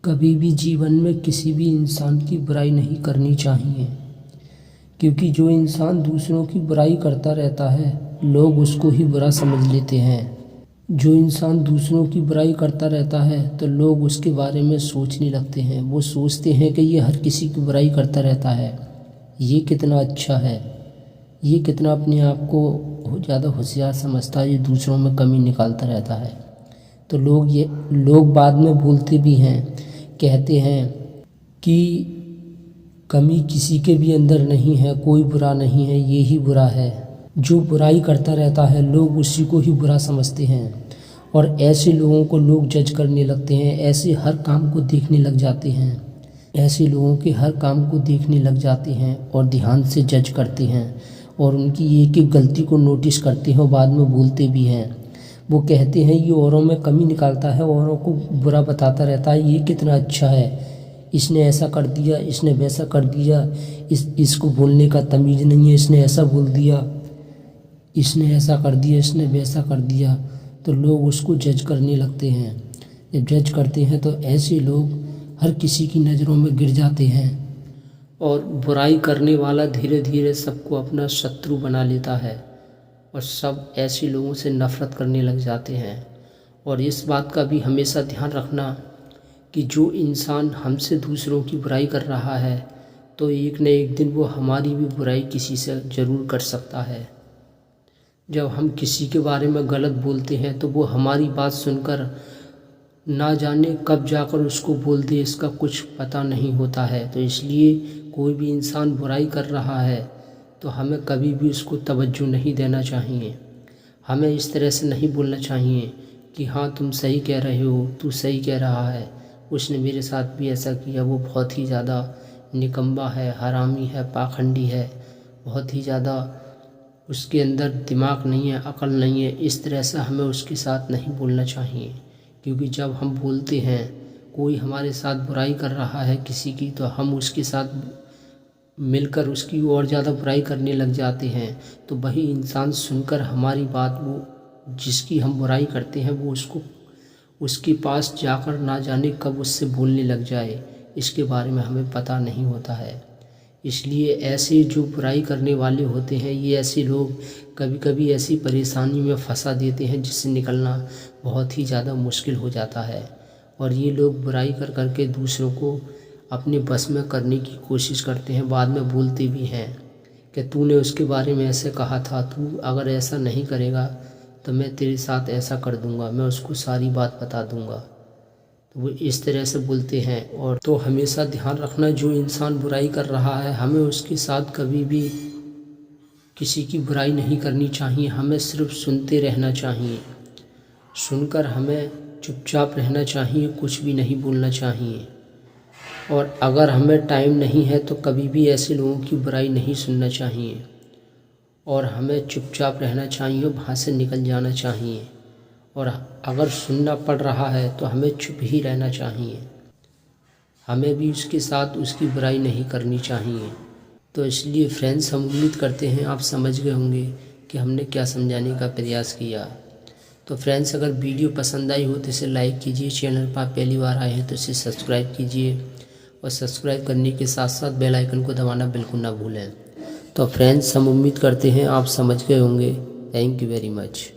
कभी भी जीवन में किसी भी इंसान की बुराई नहीं करनी चाहिए, क्योंकि जो इंसान दूसरों की बुराई करता रहता है लोग उसको ही बुरा समझ लेते हैं। जो इंसान दूसरों की बुराई करता रहता है तो लोग उसके बारे में सोचने लगते हैं। वो सोचते हैं कि ये हर किसी की बुराई करता रहता है, ये कितना अच्छा है, ये कितना अपने आप को ज़्यादा होशियार समझता है, ये दूसरों में कमी निकालता रहता है। तो लोग बाद में बोलते भी हैं, कहते हैं कि कमी किसी के भी अंदर नहीं है, कोई बुरा नहीं है, ये ही बुरा है। जो बुराई करता रहता है लोग उसी को ही बुरा समझते हैं और ऐसे लोगों को लोग जज करने लगते हैं। ऐसे हर काम को देखने लग जाते हैं, ऐसे लोगों के हर काम को देखने लग जाते हैं और ध्यान से जज करते हैं और उनकी एक एक गलती को नोटिस करते हैं और बाद में बोलते भी हैं। वो कहते हैं ये औरों में कमी निकालता है, औरों को बुरा बताता रहता है, ये कितना अच्छा है, इसने ऐसा कर दिया, इसने वैसा कर दिया, इसको बोलने का तमीज़ नहीं है, इसने ऐसा बोल दिया, इसने ऐसा कर दिया, इसने वैसा कर दिया। तो लोग उसको जज करने लगते हैं। जब जज करते हैं तो ऐसे लोग हर किसी की नज़रों में गिर जाते हैं और बुराई करने वाला धीरे धीरे सबको अपना शत्रु बना लेता है और सब ऐसे लोगों से नफ़रत करने लग जाते हैं। और इस बात का भी हमेशा ध्यान रखना कि जो इंसान हमसे दूसरों की बुराई कर रहा है तो एक न एक दिन वो हमारी भी बुराई किसी से ज़रूर कर सकता है। जब हम किसी के बारे में गलत बोलते हैं तो वो हमारी बात सुनकर ना जाने कब जाकर उसको बोल दे, इसका कुछ पता नहीं होता है। तो इसलिए कोई भी इंसान बुराई कर रहा है तो हमें कभी भी उसको तवज्जो नहीं देना चाहिए। हमें इस तरह से नहीं बोलना चाहिए कि हाँ तुम सही कह रहे हो, तू सही कह रहा है, उसने मेरे साथ भी ऐसा किया, वो बहुत ही ज़्यादा निकम्मा है, हरामी है, पाखंडी है, बहुत ही ज़्यादा उसके अंदर दिमाग नहीं है, अकल नहीं है। इस तरह से हमें उसके साथ नहीं बोलना चाहिए, क्योंकि जब हम बोलते हैं कोई हमारे साथ बुराई कर रहा है किसी की तो हम उसके साथ मिलकर उसकी और ज़्यादा बुराई करने लग जाते हैं। तो वही इंसान सुनकर हमारी बात, वो जिसकी हम बुराई करते हैं वो उसके पास जाकर ना जाने कब उससे बोलने लग जाए, इसके बारे में हमें पता नहीं होता है। इसलिए ऐसे जो बुराई करने वाले होते हैं, ये ऐसे लोग कभी कभी ऐसी परेशानी में फंसा देते हैं जिससे निकलना बहुत ही ज़्यादा मुश्किल हो जाता है। और ये लोग बुराई कर करके दूसरों को अपने बस में करने की कोशिश करते हैं, बाद में बोलते भी हैं कि तूने उसके बारे में ऐसे कहा था, तू अगर ऐसा नहीं करेगा तो मैं तेरे साथ ऐसा कर दूंगा, मैं उसको सारी बात बता दूंगा। तो वो इस तरह से बोलते हैं। और तो हमेशा ध्यान रखना, जो इंसान बुराई कर रहा है हमें उसके साथ कभी भी किसी की बुराई नहीं करनी चाहिए। हमें सिर्फ सुनते रहना चाहिए, सुनकर हमें चुपचाप रहना चाहिए, कुछ भी नहीं बोलना चाहिए। और अगर हमें टाइम नहीं है तो कभी भी ऐसे लोगों की बुराई नहीं सुनना चाहिए और हमें चुपचाप रहना चाहिए, वहाँ से निकल जाना चाहिए। और अगर सुनना पड़ रहा है तो हमें चुप ही रहना चाहिए, हमें भी उसके साथ उसकी बुराई नहीं करनी चाहिए। तो इसलिए फ्रेंड्स, हम उम्मीद करते हैं आप समझ गए होंगे कि हमने क्या समझाने का प्रयास किया। तो फ्रेंड्स, अगर वीडियो पसंद आई हो तो इसे लाइक कीजिए, चैनल पर आप पहली बार आए हैं तो इसे सब्सक्राइब कीजिए और सब्सक्राइब करने के साथ साथ बेल आइकन को दबाना बिल्कुल ना भूलें। तो फ्रेंड्स, हम उम्मीद करते हैं आप समझ गए होंगे। Thank you very much.